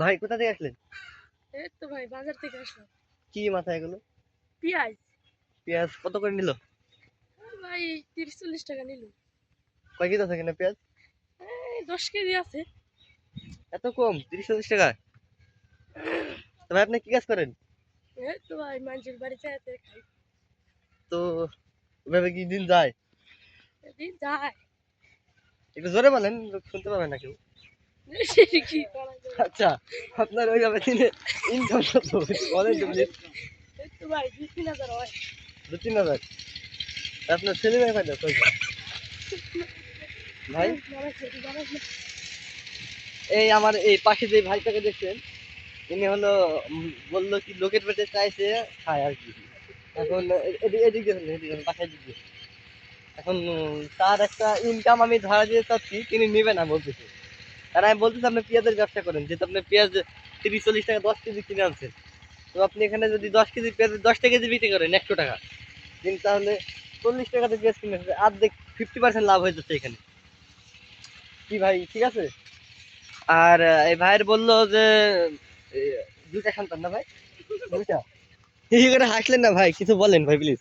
ভাই কোথা থেকে আসলেন? এই তো ভাই বাজার থেকে আসলাম। কি মাথায় এগুলো? পেঁয়াজ। পেঁয়াজ কত করে নিল? ভাই 30-40 টাকা নিল। কয় কেজি আছে এখানে পেঁয়াজ? এই 10 কেজি আছে। এত কম, 30-40 টাকা? তো ভাই আপনি কি কাজ করেন? এই তো ভাই মানুষের বাড়িতে আছে খাই। তো ওভাবে কি দিন যায়? এদিন যায়। একটু জোরে বলেন, লোক শুনতে পাবে না কেউ। কি করা যাবে? আচ্ছা, আপনার ওইভাবে দিনে ইনকাম কত বলেন তো প্লিজ। এই তো ভাই 2-3 হাজার হয়। 2-3 হাজার? আপনার ছেলে মেয়ে কয়টা কয়টা? ভাই এই আমার এই পাশে যে ভাইটাকে দেখছেন, ইনি হলো বললো কি লোকের পেটে চাইছে খায় আর কি। এখন এদিক দিয়ে বাসায় দিক দিয়ে এখন তার একটা ইনকাম আমি ধরা দিয়ে চাচ্ছি, তিনি নিবে না বলতেছে। আর আমি বলতেছি আপনি পেঁয়াজের ব্যবসা করেন, যেহেতু আপনি পেঁয়াজ 30-40 টাকা 10 কেজি কিনে আনছেন, তো আপনি এখানে যদি 10 কেজি পেঁয়াজ 10 কেজি বিক্রি করেন 100 টাকা, কিন্তু তাহলে 40 টাকাতে পেঁয়াজ কিনে অর্ধেক 50% লাভ হয়ে যাচ্ছে এখানে। কি ভাই ঠিক আছে? আর এই ভাইয়ের বললো যে এ, দুইটা সন্তান না ভাই? দুইটা? কি করে হাসলেন না ভাই, কিছু বলেন ভাই প্লিজ।